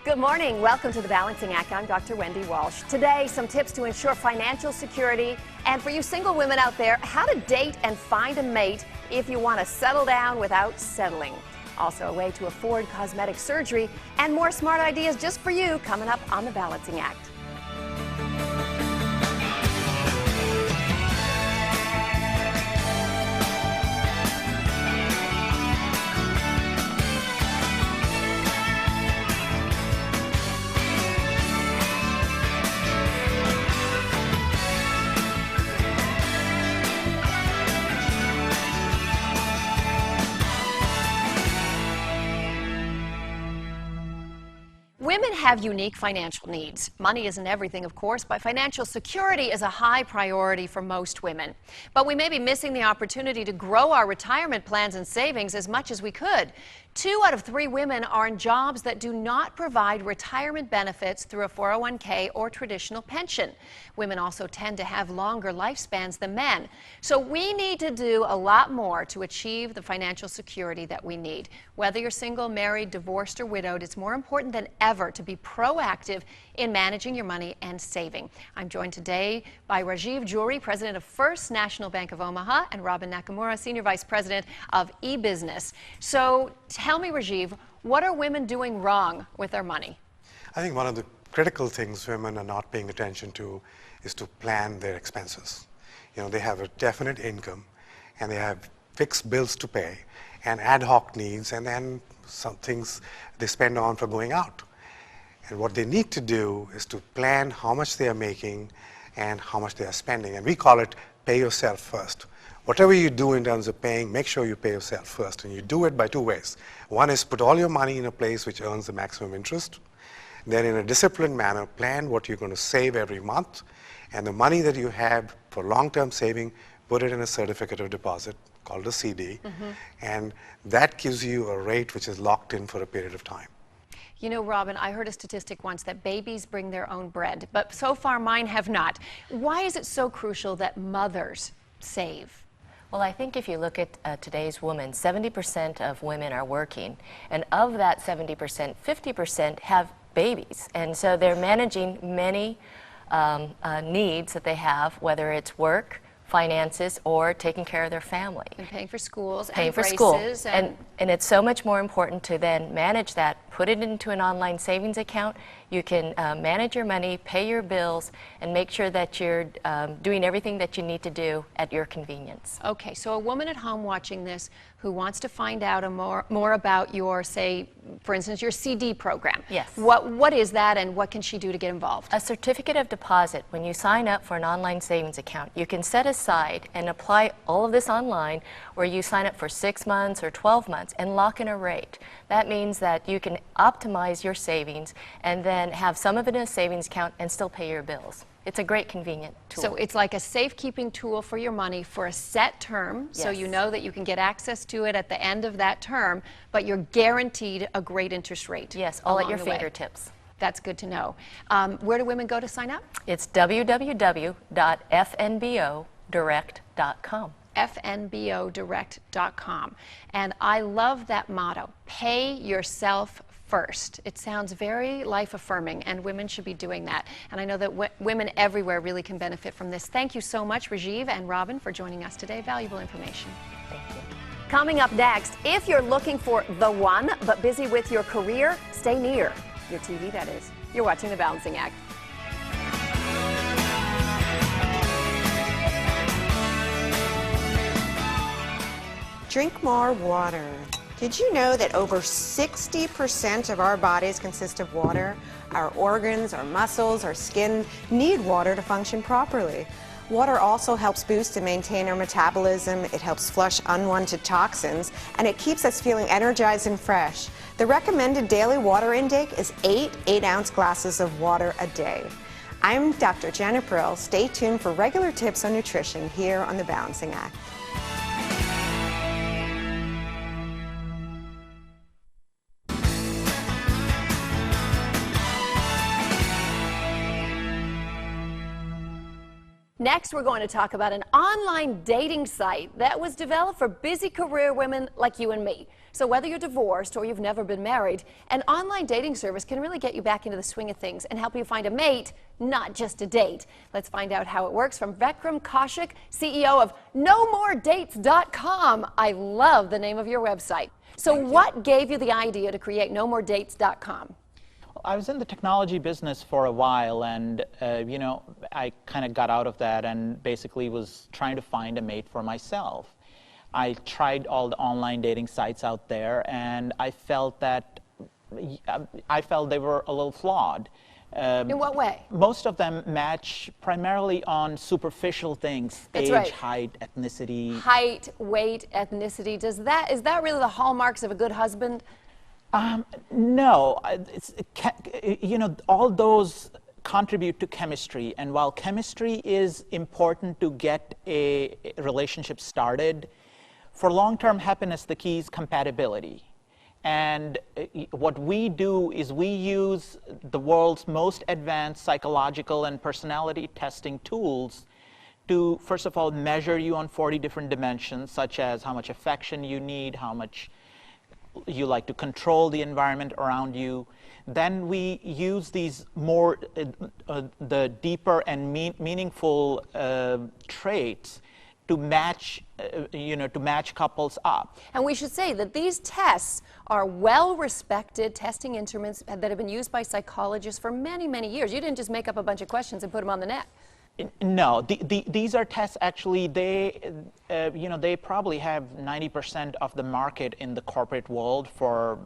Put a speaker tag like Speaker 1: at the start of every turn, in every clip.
Speaker 1: Good morning. Welcome to The Balancing Act. I'm Dr. Wendy Walsh. Today, some tips to ensure financial security, and for you single women out there, how to date and find a mate if you want to settle down without settling. Also, a way to afford cosmetic surgery and more smart ideas just for you coming up on The Balancing Act. Women have unique financial needs. Money isn't everything, of course, but financial security is a high priority for most women. But we may be missing the opportunity to grow our retirement plans and savings as much as we could. 2 out of 3 women are in jobs that do not provide retirement benefits through a 401k or traditional pension. Women also tend to have longer lifespans than men. So we need to do a lot more to achieve the financial security that we need. Whether you're single, married, divorced, or widowed, it's more important than ever to be proactive in managing your money and saving. I'm joined today by Rajiv, Jhuri, President of First National Bank of Omaha, and Robin Nakamura, Senior Vice President of e-Business. So tell me, Rajiv, what are women doing wrong with their money?
Speaker 2: I think one of the critical things women are not paying attention to is to plan their expenses. You know, they have a definite income and they have fixed bills to pay and ad hoc needs, and then some things they spend on for going out. And what they need to do is to plan how much they are making and how much they are spending. And we call it pay yourself first. Whatever you do in terms of paying, make sure you pay yourself first. And you do it by 2 ways. One is put all your money in a place which earns the maximum interest. Then in a disciplined manner, plan what you're going to save every month. And the money that you have for long-term saving, put it in a certificate of deposit called a CD. And that gives you a rate which is locked in for a period of time.
Speaker 1: You know, Robin, I heard a statistic once that babies bring their own bread, but so far mine have not. Why is it so crucial that mothers save?
Speaker 3: Well, I think if you look at today's women, 70% of women are working, and of that 70%, 50% have babies. And so they're managing many needs that they have, whether it's work, finances, or taking care of their family.
Speaker 1: And paying for schools,
Speaker 3: paying
Speaker 1: and
Speaker 3: for
Speaker 1: braces,
Speaker 3: school. And it's so much more important to then manage that, put it into an online savings account. You can manage your money, pay your bills, and make sure that you're doing everything that you need to do at your convenience.
Speaker 1: Okay, so a woman at home watching this who wants to find out more about your, say, for instance, your CD program.
Speaker 3: Yes.
Speaker 1: What is that, and what can she do to get involved?
Speaker 3: A certificate of deposit. When you sign up for an online savings account, you can set aside and apply all of this online, where you sign up for 6 months or 12 months and lock in a rate. That means that you can optimize your savings and then have some of it in a savings account and still pay your bills. It's a great convenient tool.
Speaker 1: So it's like a safekeeping tool for your money for a set term, so you know that you can get access to it at the end of that term, but you're guaranteed a great interest rate.
Speaker 3: Yes, all at your fingertips.
Speaker 1: That's good to know. Where do women go to sign up?
Speaker 3: It's www.fnbodirect.com.
Speaker 1: fnbodirect.com. And I love that motto, pay yourself first. It sounds very life-affirming, and women should be doing that. And I know that women everywhere really can benefit from this. Thank you so much, Rajiv and Robin, for joining us today. Valuable information.
Speaker 3: Thank you.
Speaker 1: Coming up next, if you're looking for the one but busy with your career, stay near your TV, that is. You're watching The Balancing Act.
Speaker 4: Drink more water. Did you know that over 60% of our bodies consist of water? Our organs, our muscles, our skin need water to function properly. Water also helps boost and maintain our metabolism, it helps flush unwanted toxins, and it keeps us feeling energized and fresh. The recommended daily water intake is 8 8-ounce glasses of water a day. I'm Dr. Janet Brill. Stay tuned for regular tips on nutrition here on The Balancing Act.
Speaker 1: Next, we're going to talk about an online dating site that was developed for busy career women like you and me. So whether you're divorced or you've never been married, an online dating service can really get you back into the swing of things and help you find a mate, not just a date. Let's find out how it works from Vekram Kaushik, CEO of NoMoreDates.com. I love the name of your website. So what gave you the idea to create NoMoreDates.com?
Speaker 5: I was in the technology business for a while, and you know, I kind of got out of that and basically was trying to find a mate for myself. I tried all the online dating sites out there, and I felt they were a little flawed.
Speaker 1: In what way?
Speaker 5: Most of them match primarily on superficial things: age, height, ethnicity.
Speaker 1: Height, weight, ethnicity. Is that really the hallmarks of a good husband?
Speaker 5: No, you know, all those contribute to chemistry, and while chemistry is important to get a relationship started, for long-term happiness, the key is compatibility. And what we do is we use the world's most advanced psychological and personality testing tools to, first of all, measure you on 40 different dimensions, such as how much affection you need, how much you like to control the environment around you. Then we use these more, the deeper and meaningful traits to match, to match couples up.
Speaker 1: And we should say that these tests are well-respected testing instruments that have been used by psychologists for many, many years. You didn't just make up a bunch of questions and put them on the net.
Speaker 5: No, these are tests. Actually, they probably have 90% of the market in the corporate world for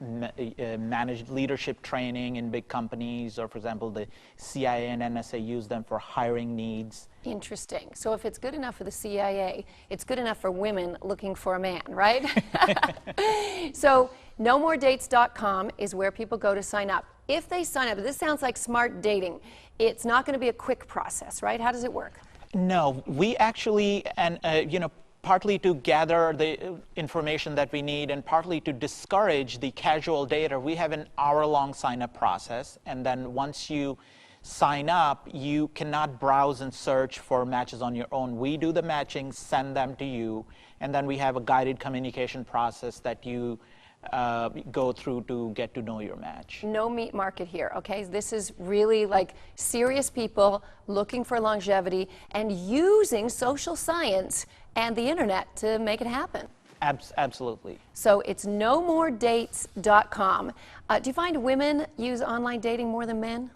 Speaker 5: managed leadership training in big companies, or for example, the CIA and NSA use them for hiring needs.
Speaker 1: Interesting. So if it's good enough for the CIA, it's good enough for women looking for a man, right? So NoMoreDates.com is where people go to sign up. If they sign up, this sounds like smart dating. It's not going to be a quick process, right? How does it work?
Speaker 5: No, we actually, and partly to gather the information that we need and partly to discourage the casual dater, we have an hour-long sign-up process. And then once you sign up, you cannot browse and search for matches on your own. We do the matching, send them to you, and then we have a guided communication process that you go through to get to know your match.
Speaker 1: No meat market here, okay? This is really like serious people looking for longevity and using social science and the internet to make it happen.
Speaker 5: Absolutely.
Speaker 1: So it's NoMoreDates.com. Do you find women use online dating more than men?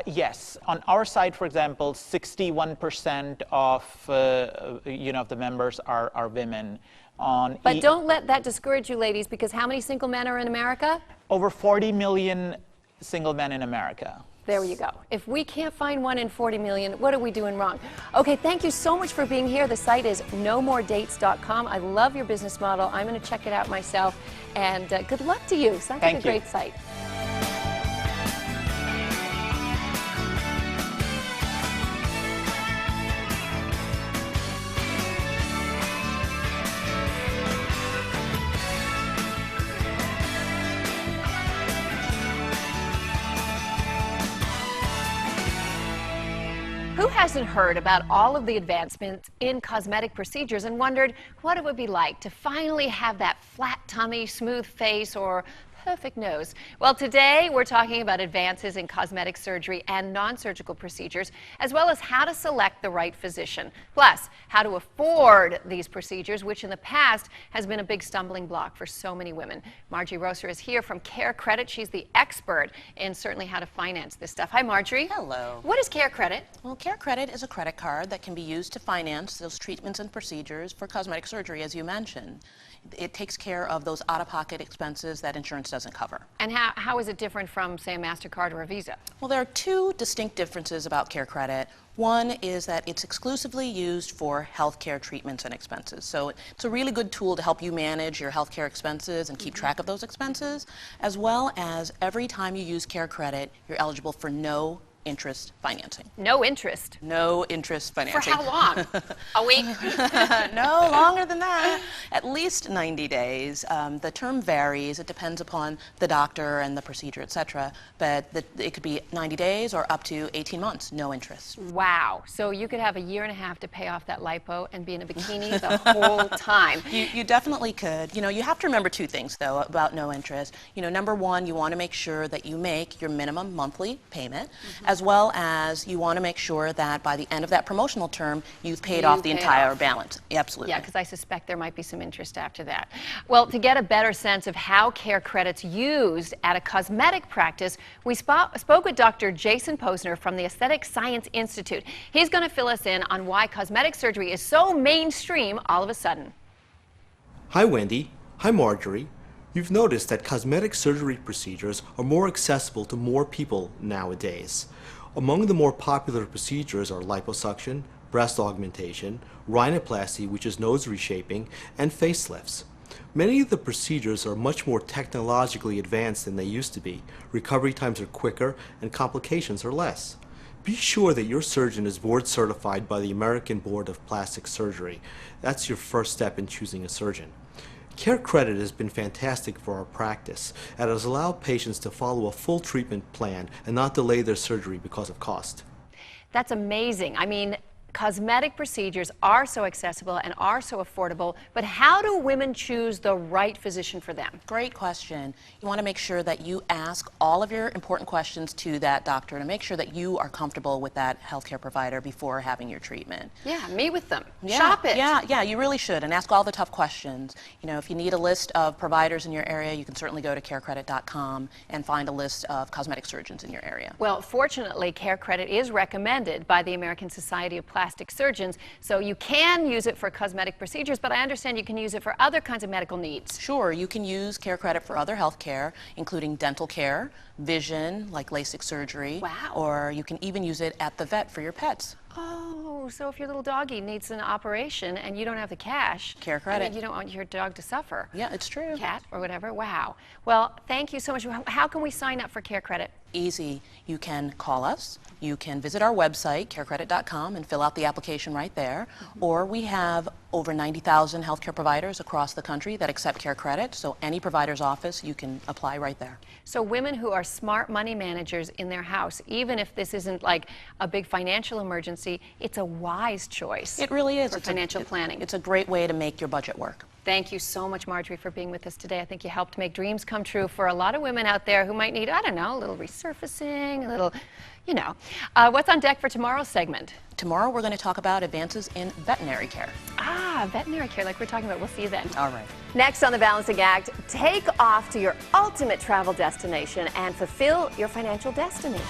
Speaker 5: Yes. On our site, for example, 61% of the members are women.
Speaker 1: But don't let that discourage you, ladies, because how many single men are in America?
Speaker 5: Over 40 million single men in America.
Speaker 1: There you go. If we can't find one in 40 million, what are we doing wrong? Okay, thank you so much for being here. The site is NoMoreDates.com. I love your business model. I'm going to check it out myself. And good luck to you. Sounds like a great site. Who hasn't heard about all of the advancements in cosmetic procedures and wondered what it would be like to finally have that flat tummy, smooth face, or perfect nose? Well, today we're talking about advances in cosmetic surgery and non-surgical procedures, as well as how to select the right physician. Plus, how to afford these procedures, which in the past has been a big stumbling block for so many women. Margie Rosser is here from Care Credit. She's the expert in certainly how to finance this stuff. Hi, Margie.
Speaker 6: Hello.
Speaker 1: What is Care Credit?
Speaker 6: Well, Care Credit is a credit card that can be used to finance those treatments and procedures for cosmetic surgery, as you mentioned. It takes care of those out-of-pocket expenses that insurance doesn't cover.
Speaker 1: And how is it different from, say, a MasterCard or a Visa?
Speaker 6: Well, there are two distinct differences about Care Credit. One is that it's exclusively used for healthcare treatments and expenses. So it's a really good tool to help you manage your healthcare expenses and keep track of those expenses, as well as every time you use Care Credit, you're eligible for no interest financing.
Speaker 1: No interest?
Speaker 6: No interest financing.
Speaker 1: For how long? A week?
Speaker 6: No, longer than that. At least 90 days. The term varies. It depends upon the doctor and the procedure, etc. But it could be 90 days or up to 18 months, no interest.
Speaker 1: Wow. So you could have a year and a half to pay off that lipo and be in a bikini the whole time.
Speaker 6: You definitely could. You know, you have to remember two things, though, about no interest. You know, number one, you want to make sure that you make your minimum monthly payment, as well as you want to make sure that by the end of that promotional term, you've paid off the entire balance. Absolutely.
Speaker 1: Yeah, because I suspect there might be some interest after that. Well, to get a better sense of how care credits used at a cosmetic practice, we spoke with Dr. Jason Posner from the Aesthetic Science Institute. He's going to fill us in on why cosmetic surgery is so mainstream all of a sudden.
Speaker 7: Hi, Wendy. Hi, Marjorie. You've noticed that cosmetic surgery procedures are more accessible to more people nowadays. Among the more popular procedures are liposuction, breast augmentation, rhinoplasty, which is nose reshaping, and facelifts. Many of the procedures are much more technologically advanced than they used to be. Recovery times are quicker and complications are less. Be sure that your surgeon is board certified by the American Board of Plastic Surgery. That's your first step in choosing a surgeon. Care Credit has been fantastic for our practice and has allowed patients to follow a full treatment plan and not delay their surgery because of cost.
Speaker 1: That's amazing. I mean, cosmetic procedures are so accessible and are so affordable, but how do women choose the right physician for them?
Speaker 6: Great question. You want to make sure that you ask all of your important questions to that doctor to make sure that you are comfortable with that healthcare provider before having your treatment.
Speaker 1: Yeah, meet with them.
Speaker 6: Yeah,
Speaker 1: Shop it.
Speaker 6: Yeah, you really should, and ask all the tough questions. You know, if you need a list of providers in your area, you can certainly go to carecredit.com and find a list of cosmetic surgeons in your area.
Speaker 1: Well, fortunately, Care Credit is recommended by the American Society of Plastic Surgeons, so you can use it for cosmetic procedures, but I understand you can use it for other kinds of medical needs.
Speaker 6: Sure, you can use Care Credit for other health care, including dental care, vision, like LASIK surgery,
Speaker 1: wow,
Speaker 6: or you can even use it at the vet for your pets.
Speaker 1: Oh, so if your little doggy needs an operation and you don't have the cash,
Speaker 6: Care Credit.
Speaker 1: I mean, you don't want your dog to suffer.
Speaker 6: Yeah, it's true.
Speaker 1: Cat or whatever. Wow. Well, thank you so much. How can we sign up for Care Credit?
Speaker 6: Easy. You can call us. You can visit our website, carecredit.com, and fill out the application right there. Or we have over 90,000 healthcare providers across the country that accept Care Credit, so any provider's office, you can apply right there.
Speaker 1: So women who are smart money managers in their house, even if this isn't like a big financial emergency, it's a wise choice.
Speaker 6: It really is.
Speaker 1: For financial planning.
Speaker 6: It's a great way to make your budget work.
Speaker 1: Thank you so much, Marjorie, for being with us today. I think you helped make dreams come true for a lot of women out there who might need, I don't know, a little resurfacing, a little, you know. What's on deck for tomorrow's segment?
Speaker 6: Tomorrow we're going to talk about advances in veterinary care.
Speaker 1: Ah, veterinary care, like we're talking about. We'll see you then.
Speaker 6: All right.
Speaker 1: Next on The Balancing Act, take off to your ultimate travel destination and fulfill your financial destiny.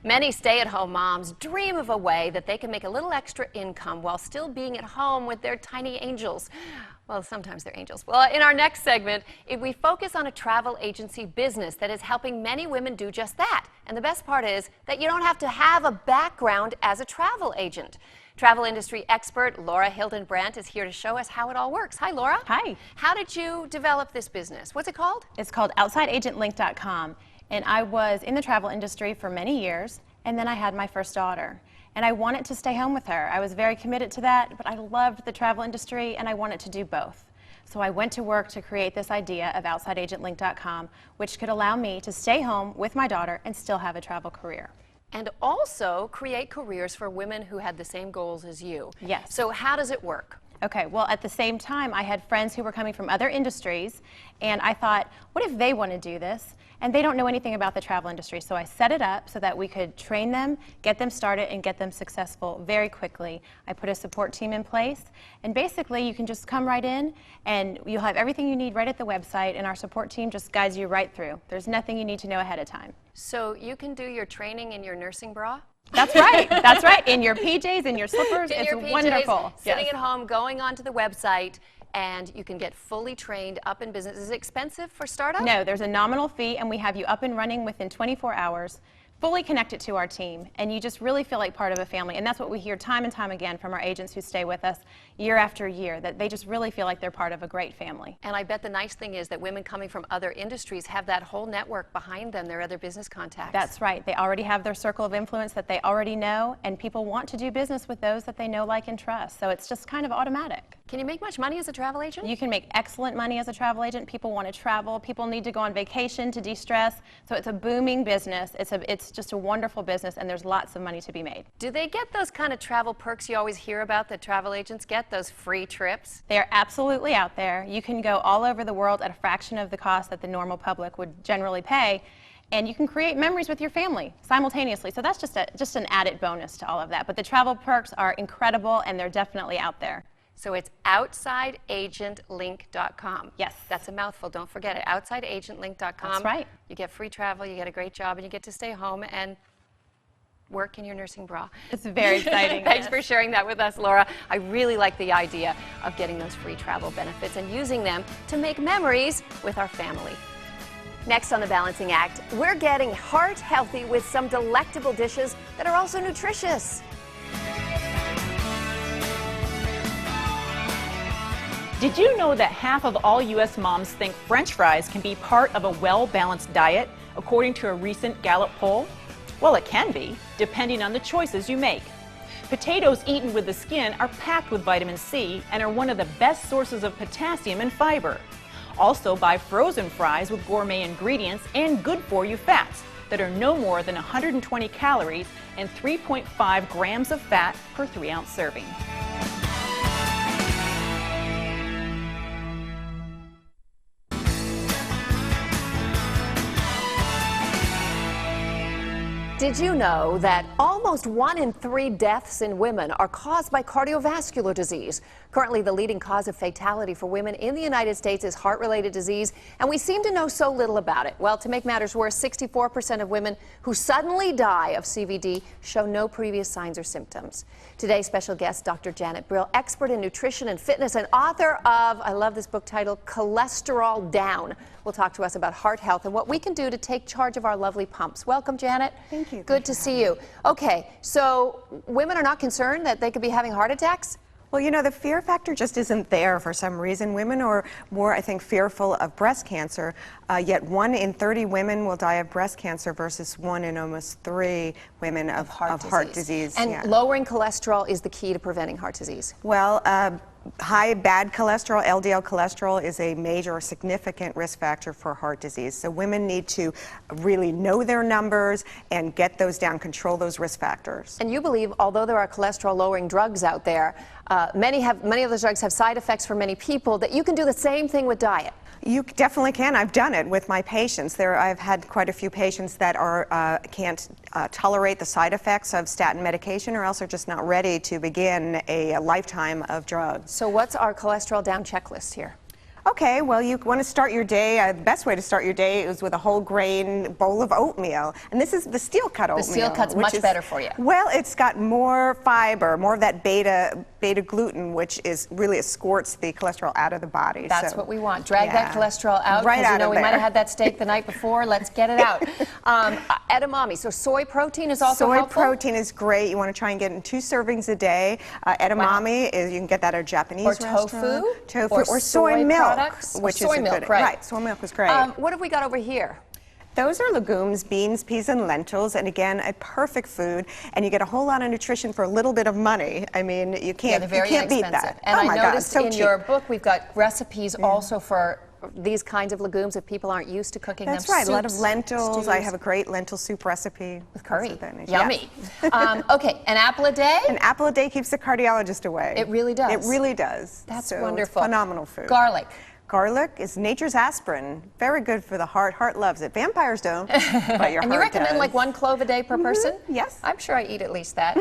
Speaker 1: Many stay-at-home moms dream of a way that they can make a little extra income while still being at home with their tiny angels. Well, sometimes they're angels. Well, in our next segment, we focus on a travel agency business that is helping many women do just that. And the best part is that you don't have to have a background as a travel agent. Travel industry expert Laura Hildenbrandt is here to show us how it all works. Hi, Laura.
Speaker 8: Hi.
Speaker 1: How did you develop this business? What's it called?
Speaker 8: It's called outsideagentlink.com. And I was in the travel industry for many years, and then I had my first daughter. And I wanted to stay home with her. I was very committed to that, but I loved the travel industry, and I wanted to do both. So I went to work to create this idea of outsideagentlink.com, which could allow me to stay home with my daughter and still have a travel career.
Speaker 1: And also create careers for women who had the same goals as you.
Speaker 8: Yes.
Speaker 1: So how does it work?
Speaker 8: Okay, well, at the same time, I had friends who were coming from other industries, and I thought, what if they want to do this? And they don't know anything about the travel industry, so I set it up so that we could train them, get them started, and get them successful very quickly. I put a support team in place, and basically you can just come right in, and you'll have everything you need right at the website, and our support team just guides you right through. There's nothing you need to know ahead of time.
Speaker 1: So you can do your training in your nursing bra?
Speaker 8: That's right. That's right. In your PJs, in your slippers.
Speaker 1: In
Speaker 8: it's
Speaker 1: your PJs,
Speaker 8: wonderful.
Speaker 1: Sitting
Speaker 8: Yes.
Speaker 1: at home, going onto the website, and you can get fully trained up in business. Is it expensive for startup?
Speaker 8: No, there's a nominal fee, and we have you up and running within 24 hours. fully connected to our team, and you just really feel like part of a family. And that's what we hear time and time again from our agents who stay with us year after year, that they just really feel like they're part of a great family.
Speaker 1: And I bet the nice thing is that women coming from other industries have that whole network behind them, their other business contacts.
Speaker 8: That's right. They already have their circle of influence that they already know, and people want to do business with those that they know, like, and trust. So it's just kind of automatic.
Speaker 1: Can you make much money as a travel agent?
Speaker 8: You can make excellent money as a travel agent. People want to travel. People need to go on vacation to de-stress. So it's a booming business. It's just a wonderful business, and there's lots of money to be made.
Speaker 1: Do they get those kind of travel perks you always hear about that travel agents get, those free trips?
Speaker 8: They are absolutely out there. You can go all over the world at a fraction of the cost that the normal public would generally pay, and you can create memories with your family simultaneously. So that's just an added bonus to all of that. But the travel perks are incredible, and they're definitely out there.
Speaker 1: So it's outsideagentlink.com.
Speaker 8: Yes.
Speaker 1: That's a mouthful. Don't forget it. Outsideagentlink.com.
Speaker 8: That's right.
Speaker 1: You get free travel, you get a great job, and you get to stay home and work in your nursing bra.
Speaker 8: It's very exciting.
Speaker 1: Thanks for sharing that with us, Laura. I really like the idea of getting those free travel benefits and using them to make memories with our family. Next on The Balancing Act, we're getting heart healthy with some delectable dishes that are also nutritious.
Speaker 9: Did you know that half of all U.S. moms think French fries can be part of a well-balanced diet, according to a recent Gallup poll? Well, it can be, depending on the choices you make. Potatoes eaten with the skin are packed with vitamin C and are one of the best sources of potassium and fiber. Also, buy frozen fries with gourmet ingredients and good-for-you fats that are no more than 120 calories and 3.5 grams of fat per 3-ounce serving.
Speaker 1: Did you know that almost 1 in 3 deaths in women are caused by cardiovascular disease? Currently, the leading cause of fatality for women in the United States is heart-related disease, and we seem to know so little about it. Well, to make matters worse, 64% of women who suddenly die of CVD show no previous signs or symptoms. Today's special guest, Dr. Janet Brill, expert in nutrition and fitness and author of, I love this book title, Cholesterol Down, will talk to us about heart health and what we can do to take charge of our lovely pumps. Welcome, Janet.
Speaker 4: Thank you.
Speaker 1: Good to see you. Okay, so women are not concerned that they could be having heart attacks?
Speaker 4: Well, you know, the fear factor just isn't there for some reason. Women are more, I think, fearful of breast cancer, yet 1 in 30 women will die of breast cancer versus 1 in almost 3 women of heart disease.
Speaker 1: And lowering cholesterol is the key to preventing heart disease.
Speaker 4: Well, high bad cholesterol, LDL cholesterol, is a major significant risk factor for heart disease. So women need to really know their numbers and get those down, control those risk factors.
Speaker 1: And you believe, although there are cholesterol-lowering drugs out there, many of those drugs have side effects for many people, that you can do the same thing with diet.
Speaker 4: You definitely can. I've done it with my patients. I've had quite a few patients that can't tolerate the side effects of statin medication, or else are just not ready to begin a lifetime of drugs.
Speaker 1: So what's our cholesterol down checklist here?
Speaker 4: Okay, well, you want to start your day, the best way to start your day is with a whole grain bowl of oatmeal. And this is the steel cut oatmeal.
Speaker 1: The steel cut's much better for you.
Speaker 4: Well, it's got more fiber, more of that beta gluten, which is really escorts the cholesterol out of the body.
Speaker 1: That's what we want. Drag that cholesterol out.
Speaker 4: Right out
Speaker 1: you know,
Speaker 4: of
Speaker 1: we
Speaker 4: there.
Speaker 1: might have had that steak the night before. Let's get it out. Edamame. So soy protein is also helpful?
Speaker 4: Soy protein is great. You want to try and get in 2 servings a day. Edamame, is you can get that at a Japanese restaurant.
Speaker 1: Tofu?
Speaker 4: Or soy milk.
Speaker 1: Products?
Speaker 4: Which
Speaker 1: soy
Speaker 4: is
Speaker 1: milk,
Speaker 4: good.
Speaker 1: right.
Speaker 4: Soy milk is great.
Speaker 1: What have we got over here?
Speaker 4: Those are legumes, beans, peas, and lentils, and again, a perfect food, and you get a whole lot of nutrition for a little bit of money. I mean, you can't beat that.
Speaker 1: And
Speaker 4: oh
Speaker 1: I noticed
Speaker 4: God,
Speaker 1: in your book we've got recipes also for these kinds of legumes if people aren't used to cooking them.
Speaker 4: That's right, a lot of
Speaker 1: Soups,
Speaker 4: lentils.
Speaker 1: stews.
Speaker 4: I have a great lentil soup recipe.
Speaker 1: With curry.
Speaker 4: Yeah.
Speaker 1: Yummy. Okay, an apple a day?
Speaker 4: An apple a day keeps the cardiologist away.
Speaker 1: It really does.
Speaker 4: It really does.
Speaker 1: That's
Speaker 4: so
Speaker 1: wonderful.
Speaker 4: It's phenomenal food.
Speaker 1: Garlic.
Speaker 4: Garlic is nature's aspirin. Very good for the heart. Heart loves it. Vampires don't, but your
Speaker 1: And
Speaker 4: heart
Speaker 1: you recommend
Speaker 4: does.
Speaker 1: like 1 clove a day per person?
Speaker 4: Yes.
Speaker 1: I'm sure I eat at least that.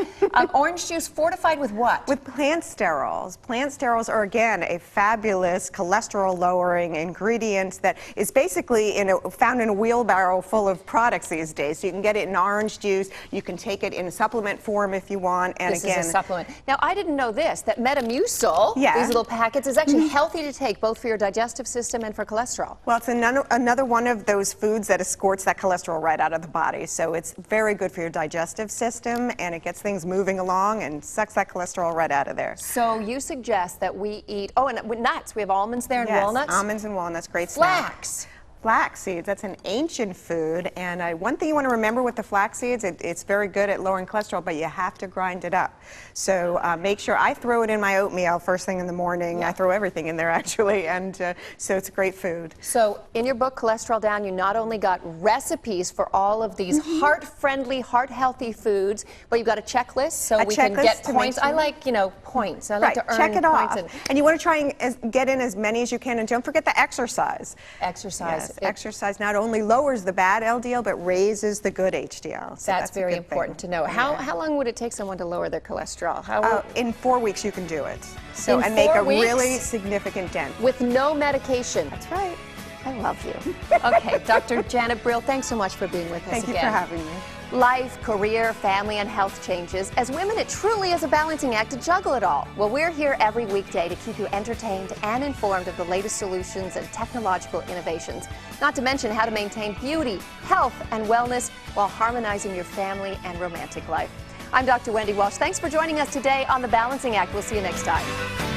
Speaker 1: Orange juice fortified with what?
Speaker 4: With plant sterols. Plant sterols are, again, a fabulous cholesterol-lowering ingredient that is basically found in a wheelbarrow full of products these days. So you can get it in orange juice. You can take it in a supplement form if you want. And
Speaker 1: this
Speaker 4: again,
Speaker 1: is a supplement. Now, I didn't know this, that Metamucil,
Speaker 4: Yeah.
Speaker 1: these little packets, is actually healthy to take both for your digestion digestive system and for cholesterol?
Speaker 4: Well, it's another one of those foods that escorts that cholesterol right out of the body. So it's very good for your digestive system, and it gets things moving along and sucks that cholesterol right out of there.
Speaker 1: So you suggest that we eat, and with nuts. We have almonds there and
Speaker 4: Yes,
Speaker 1: walnuts?
Speaker 4: almonds and walnuts, great snack.
Speaker 1: Flax.
Speaker 4: Flax seeds, that's an ancient food, and one thing you want to remember with the flax seeds, it's very good at lowering cholesterol, but you have to grind it up. So make sure, I throw it in my oatmeal first thing in the morning.
Speaker 1: Yeah.
Speaker 4: I throw everything in there actually, and so it's a great food.
Speaker 1: So in your book, Cholesterol Down, you not only got recipes for all of these heart-friendly, heart-healthy foods, but you've got a checklist so we can get points. I like, points. I like to earn
Speaker 4: check it
Speaker 1: points.
Speaker 4: off. And you want to try and get in as many as you can, and don't forget the exercise.
Speaker 1: Exercise.
Speaker 4: Yes, exercise not only lowers the bad LDL, but raises the good HDL. So
Speaker 1: that's very important to know. How long would it take someone to lower their cholesterol?
Speaker 4: In 4 weeks you can do it. So
Speaker 1: In
Speaker 4: and make
Speaker 1: 4
Speaker 4: a
Speaker 1: weeks?
Speaker 4: really significant dent.
Speaker 1: With no medication.
Speaker 4: That's right.
Speaker 1: I love you. Okay, Dr. Janet Brill, thanks so much for being with us
Speaker 4: Thank you for having me.
Speaker 1: Life, career, family, and health changes. As women, it truly is a balancing act to juggle it all. Well, we're here every weekday to keep you entertained and informed of the latest solutions and technological innovations. Not to mention how to maintain beauty, health, and wellness while harmonizing your family and romantic life. I'm Dr. Wendy Walsh. Thanks for joining us today on The Balancing Act. We'll see you next time.